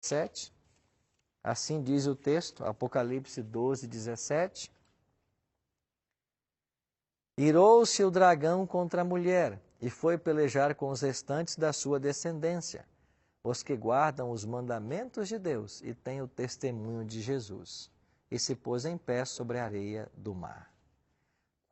17. Assim diz o texto, Apocalipse 12, 17. Irou-se o dragão contra a mulher e foi pelejar com os restantes da sua descendência, os que guardam os mandamentos de Deus e têm o testemunho de Jesus, e se pôs em pé sobre a areia do mar.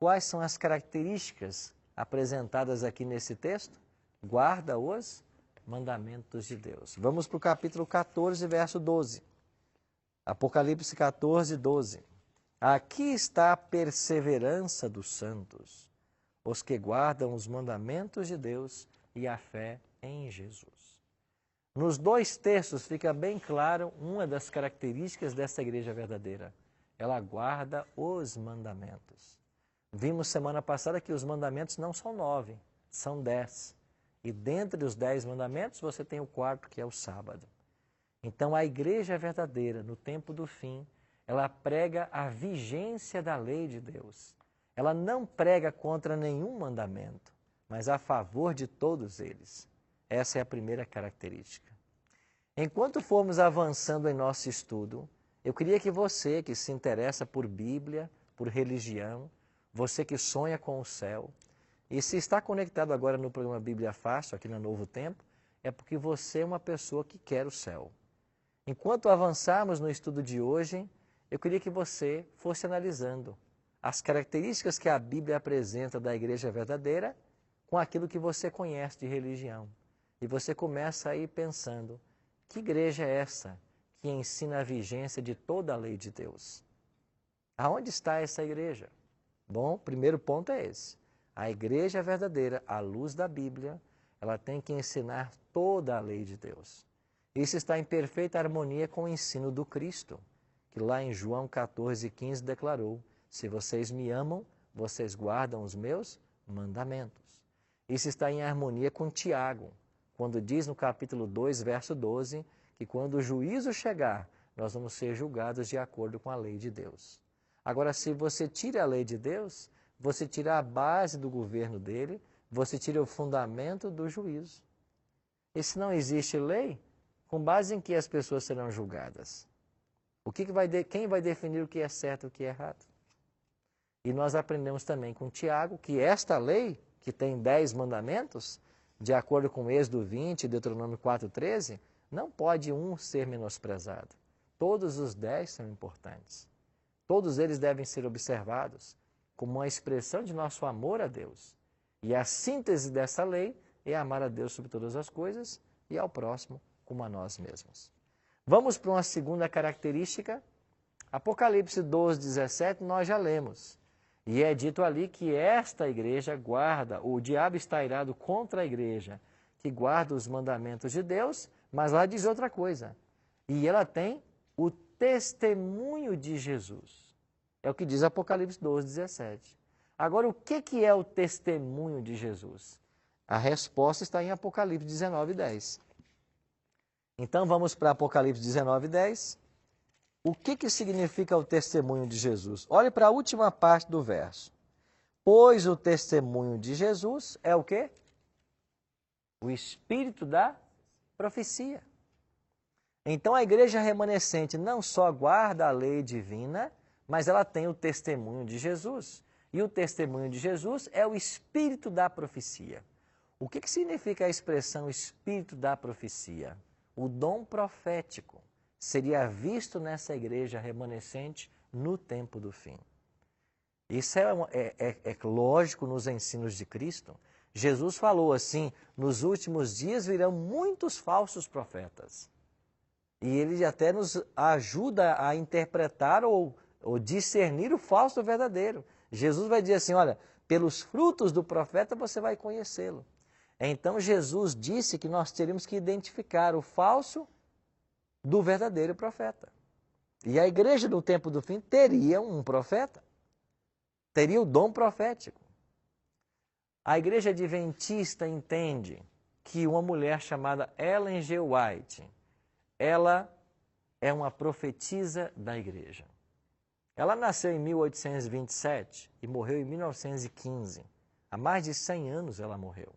Quais são as características apresentadas aqui nesse texto? Guarda os mandamentos de Deus. Vamos para o capítulo 14, verso 12. Apocalipse 14, 12. Aqui está a perseverança dos santos, os que guardam os mandamentos de Deus e a fé em Jesus. Nos dois textos fica bem claro uma das características dessa igreja verdadeira. Ela guarda os mandamentos. Vimos semana passada que os mandamentos não são 9, são 10. E dentre os 10 mandamentos você tem o quarto, que é o sábado. Então a igreja verdadeira, no tempo do fim, ela prega a vigência da lei de Deus. Ela não prega contra nenhum mandamento, mas a favor de todos eles. Essa é a primeira característica. Enquanto formos avançando em nosso estudo, eu queria que você que se interessa por Bíblia, por religião, você que sonha com o céu, e se está conectado agora no programa Bíblia Fácil, aqui na Novo Tempo, é porque você é uma pessoa que quer o céu. Enquanto avançarmos no estudo de hoje, eu queria que você fosse analisando as características que a Bíblia apresenta da igreja verdadeira com aquilo que você conhece de religião. E você começa a ir pensando, que igreja é essa que ensina a vigência de toda a lei de Deus? Aonde está essa igreja? Bom, o primeiro ponto é esse. A igreja verdadeira, à luz da Bíblia, ela tem que ensinar toda a lei de Deus. Isso está em perfeita harmonia com o ensino do Cristo, que lá em João 14,15 declarou, se vocês me amam, vocês guardam os meus mandamentos. Isso está em harmonia com Tiago, quando diz no capítulo 2, verso 12, que quando o juízo chegar, nós vamos ser julgados de acordo com a lei de Deus. Agora, se você tira a lei de Deus, você tira a base do governo dele, você tira o fundamento do juízo. E se não existe lei, com base em que as pessoas serão julgadas? Quem vai definir o que é certo e o que é errado? E nós aprendemos também com Tiago que esta lei, que tem 10 mandamentos, de acordo com Êxodo 20 e Deuteronômio 4,13, não pode um ser menosprezado. Todos os 10 são importantes. Todos eles devem ser observados como uma expressão de nosso amor a Deus. E a síntese dessa lei é amar a Deus sobre todas as coisas e ao próximo como a nós mesmos. Vamos para uma segunda característica. Apocalipse 12, 17, nós já lemos. E é dito ali que esta igreja guarda, o diabo está irado contra a igreja, que guarda os mandamentos de Deus, mas lá diz outra coisa. E ela tem o testemunho de Jesus. É o que diz Apocalipse 12, 17. Agora, o que é o testemunho de Jesus? A resposta está em Apocalipse 19, 10. Então, vamos para Apocalipse 19, 10. O que significa o testemunho de Jesus? Olhe para a última parte do verso. Pois o testemunho de Jesus é o quê? O espírito da profecia. Então, a igreja remanescente não só guarda a lei divina, mas ela tem o testemunho de Jesus. E o testemunho de Jesus é o espírito da profecia. O que significa a expressão espírito da profecia? O dom profético seria visto nessa igreja remanescente no tempo do fim. Isso é lógico nos ensinos de Cristo. Jesus falou assim, nos últimos dias virão muitos falsos profetas. E ele até nos ajuda a interpretar ou discernir o falso do verdadeiro. Jesus vai dizer assim, olha, pelos frutos do profeta você vai conhecê-lo. Então Jesus disse que nós teríamos que identificar o falso do verdadeiro profeta. E a igreja no tempo do fim teria um profeta, teria o dom profético. A igreja adventista entende que uma mulher chamada Ellen G. White, ela é uma profetisa da igreja. Ela nasceu em 1827 e morreu em 1915. Há mais de 100 anos ela morreu.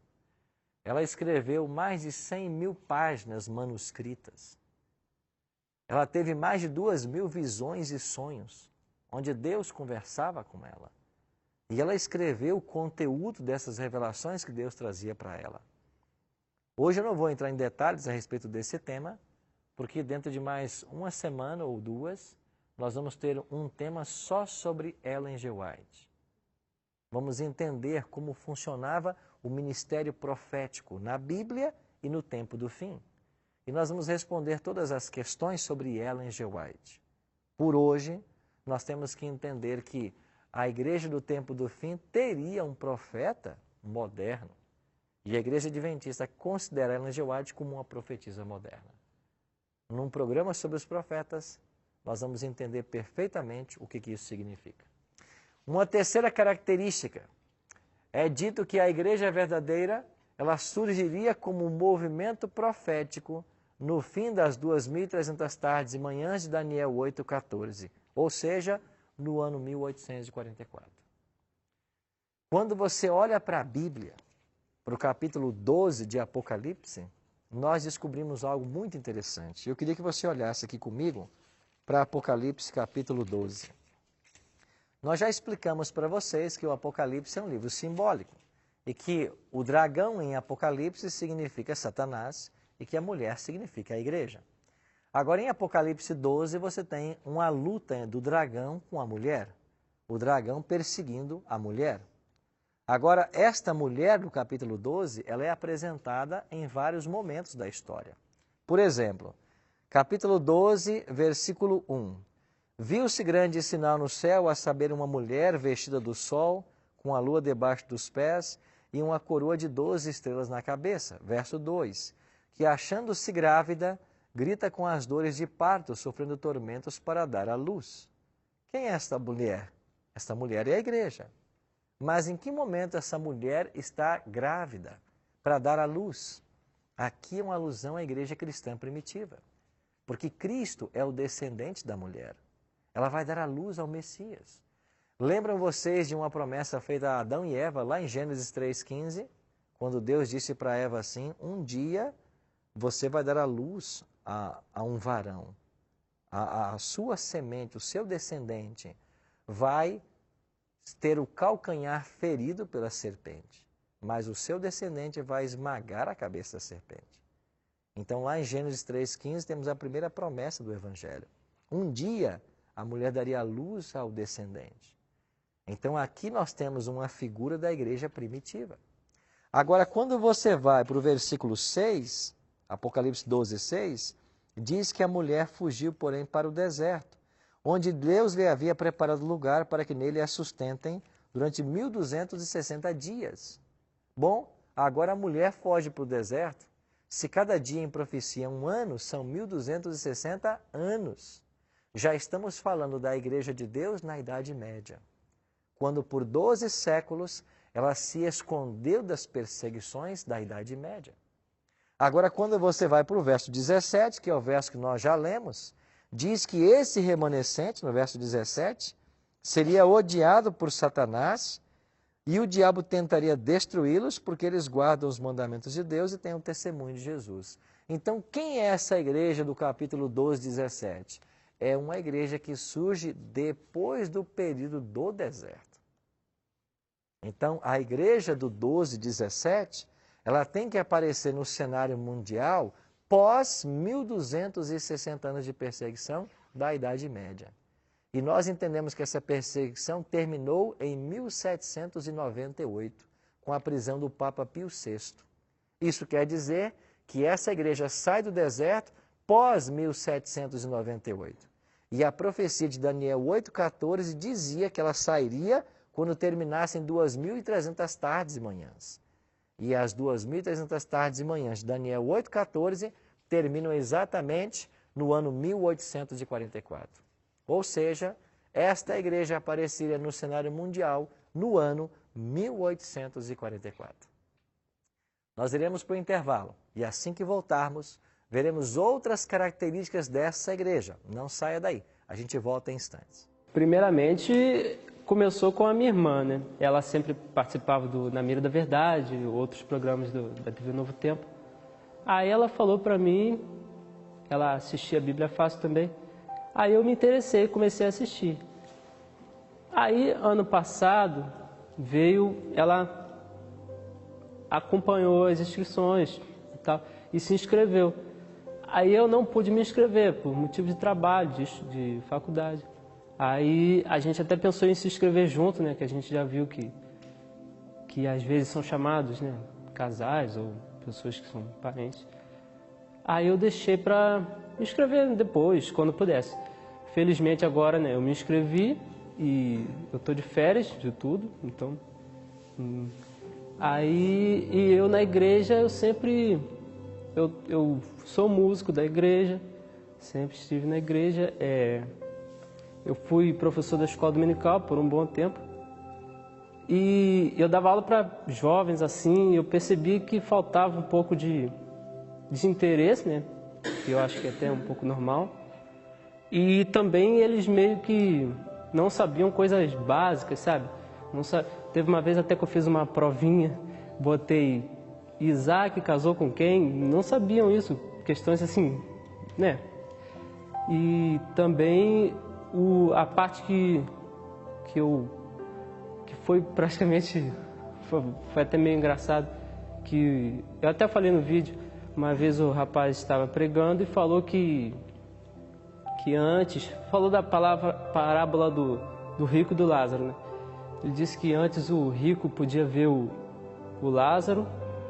Ela escreveu mais de 100 mil páginas manuscritas. Ela teve mais de 2.000 visões e sonhos, onde Deus conversava com ela. E ela escreveu o conteúdo dessas revelações que Deus trazia para ela. Hoje eu não vou entrar em detalhes a respeito desse tema, porque dentro de mais uma semana ou duas, nós vamos ter um tema só sobre Ellen G. White. Vamos entender como funcionava o ministério profético na Bíblia e no tempo do fim. E nós vamos responder todas as questões sobre Ellen G. White. Por hoje, nós temos que entender que a igreja do tempo do fim teria um profeta moderno. E a igreja adventista considera Ellen G. White como uma profetisa moderna. Num programa sobre os profetas, nós vamos entender perfeitamente o que isso significa. Uma terceira característica, é dito que a igreja verdadeira, ela surgiria como um movimento profético no fim das 2.300 tardes e manhãs de Daniel 8,14, ou seja, no ano 1844. Quando você olha para a Bíblia, para o capítulo 12 de Apocalipse, nós descobrimos algo muito interessante. Eu queria que você olhasse aqui comigo para Apocalipse capítulo 12. Nós já explicamos para vocês que o Apocalipse é um livro simbólico e que o dragão em Apocalipse significa Satanás e que a mulher significa a igreja. Agora, em Apocalipse 12, você tem uma luta do dragão com a mulher, o dragão perseguindo a mulher. Agora, esta mulher do capítulo 12, ela é apresentada em vários momentos da história. Por exemplo, capítulo 12, versículo 1. Viu-se grande sinal no céu, a saber, uma mulher vestida do sol, com a lua debaixo dos pés e uma coroa de 12 estrelas na cabeça. Verso 2. Que, achando-se grávida, grita com as dores de parto, sofrendo tormentos para dar à luz. Quem é esta mulher? Esta mulher é a igreja. Mas em que momento essa mulher está grávida para dar à luz? Aqui é uma alusão à igreja cristã primitiva, porque Cristo é o descendente da mulher. Ela vai dar à luz ao Messias. Lembram vocês de uma promessa feita a Adão e Eva, lá em Gênesis 3,15? Quando Deus disse para Eva assim, um dia você vai dar à luz a um varão. A sua semente, o seu descendente, vai ter o calcanhar ferido pela serpente, mas o seu descendente vai esmagar a cabeça da serpente. Então, lá em Gênesis 3,15, temos a primeira promessa do Evangelho. Um dia, a mulher daria luz ao descendente. Então, aqui nós temos uma figura da igreja primitiva. Agora, quando você vai para o versículo 6, Apocalipse 12, 6, diz que a mulher fugiu, porém, para o deserto, onde Deus lhe havia preparado lugar para que nele a sustentem durante 1.260 dias. Bom, agora a mulher foge para o deserto. Se cada dia em profecia é um ano, são 1.260 anos. Já estamos falando da Igreja de Deus na Idade Média, quando por 12 séculos ela se escondeu das perseguições da Idade Média. Agora, quando você vai para o verso 17, que é o verso que nós já lemos, diz que esse remanescente, no verso 17, seria odiado por Satanás e o diabo tentaria destruí-los porque eles guardam os mandamentos de Deus e têm o testemunho de Jesus. Então, quem é essa igreja do capítulo 12, 17? É uma igreja que surge depois do período do deserto. Então, a igreja do 12, 17, ela tem que aparecer no cenário mundial pós 1.260 anos de perseguição da Idade Média. E nós entendemos que essa perseguição terminou em 1798, com a prisão do Papa Pio VI. Isso quer dizer que essa igreja sai do deserto pós 1798. E a profecia de Daniel 8,14 dizia que ela sairia quando terminassem 2.300 tardes e manhãs. E as 2.300 tardes e manhãs de Daniel 8,14 terminam exatamente no ano 1844. Ou seja, esta igreja apareceria no cenário mundial no ano 1844. Nós iremos para o intervalo e assim que voltarmos, veremos outras características dessa igreja. Não saia daí, a gente volta em instantes. Primeiramente, começou com a minha irmã, né? Ela sempre participava do Na Mira da Verdade, outros programas da TV Novo Tempo. Aí ela falou para mim ela assistia a Bíblia Fácil também. Aí eu me interessei, comecei a assistir. Aí, ano passado, ela acompanhou as inscrições e tal, e se inscreveu. Aí eu não pude me inscrever por motivo de trabalho, de faculdade. Aí a gente até pensou em se inscrever junto, né? Que a gente já viu que às vezes são chamados, né? Casais ou pessoas que são parentes. Aí eu deixei para me inscrever depois, quando pudesse. Felizmente agora, né? Eu me inscrevi e eu tô de férias de tudo, então... Aí, e eu na igreja, eu sempre... Eu sou músico da igreja, sempre estive na igreja. Eu fui professor da escola dominical por um bom tempo. E eu dava aula para jovens, assim, eu percebi que faltava um pouco de interesse, né? Que eu acho que é até um pouco normal. E também eles meio que não sabiam coisas básicas, sabe? Teve uma vez até que eu fiz uma provinha, botei Isaac casou com quem? Não sabiam isso, questões assim, né? E também a parte que foi praticamente, foi até meio engraçado, que eu até falei no vídeo, uma vez o rapaz estava pregando e falou que antes, falou da parábola do rico e do Lázaro, né? Ele disse que antes o rico podia ver o Lázaro,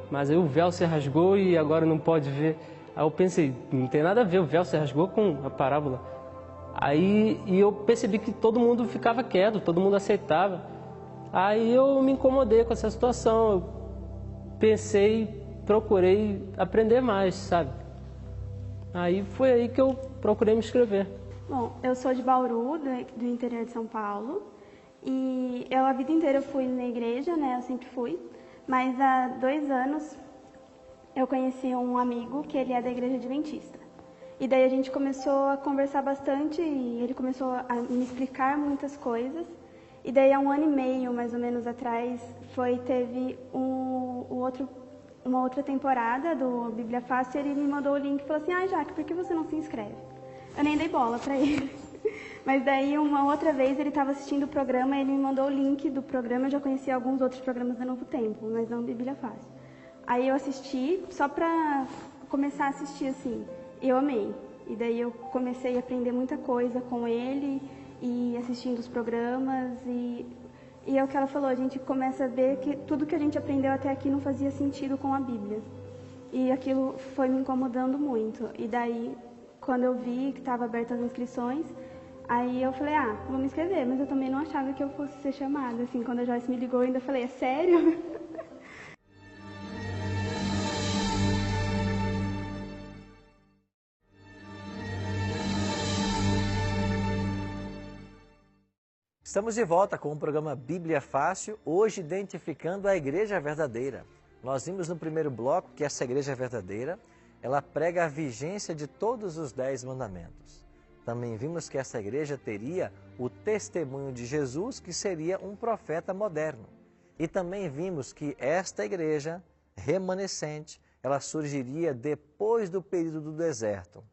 mas aí o véu se rasgou e agora não pode ver. Aí eu pensei, não tem nada a ver, o véu se rasgou com a parábola. Aí eu percebi que todo mundo ficava quieto, todo mundo aceitava. Aí eu me incomodei com essa situação, eu pensei, procurei aprender mais, sabe? Aí foi aí que eu procurei me inscrever. Bom, eu sou de Bauru, do interior de São Paulo, e eu a vida inteira fui na igreja, né? Eu sempre fui. Mas há 2 anos eu conheci um amigo que ele é da igreja adventista. E daí a gente começou a conversar bastante e ele começou a me explicar muitas coisas. E daí há 1 ano e meio, mais ou menos, atrás, teve uma outra temporada do Bíblia Fácil e ele me mandou o link e falou assim, Jaque, por que você não se inscreve? Eu nem dei bola pra ele. Mas daí, uma outra vez, ele estava assistindo o programa e ele me mandou o link do programa. Eu já conhecia alguns outros programas da Novo Tempo, mas não Bíblia Fácil. Aí eu assisti, só pra começar a assistir, assim, e eu amei. E daí eu comecei a aprender muita coisa com ele, e assistindo os programas, e é o que ela falou, a gente começa a ver que tudo que a gente aprendeu até aqui não fazia sentido com a Bíblia. E aquilo foi me incomodando muito. E daí, quando eu vi que estava aberta as inscrições, aí eu falei, vou me inscrever, mas eu também não achava que eu fosse ser chamada. Assim, quando a Joyce me ligou, eu ainda falei, é sério? Estamos de volta com o programa Bíblia Fácil, hoje identificando a Igreja Verdadeira. Nós vimos no primeiro bloco que essa Igreja Verdadeira, ela prega a vigência de todos os 10 mandamentos. Também vimos que essa igreja teria o testemunho de Jesus, que seria um profeta moderno. E também vimos que esta igreja remanescente, ela surgiria depois do período do deserto,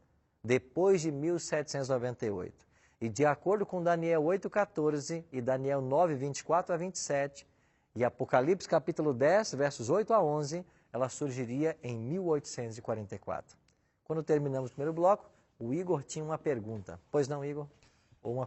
depois de 1798. E de acordo com Daniel 8,14 e Daniel 9, 24 a 27, e Apocalipse capítulo 10, versos 8 a 11, ela surgiria em 1844. Quando terminamos o primeiro bloco, o Igor tinha uma pergunta. Pois não, Igor? Ou uma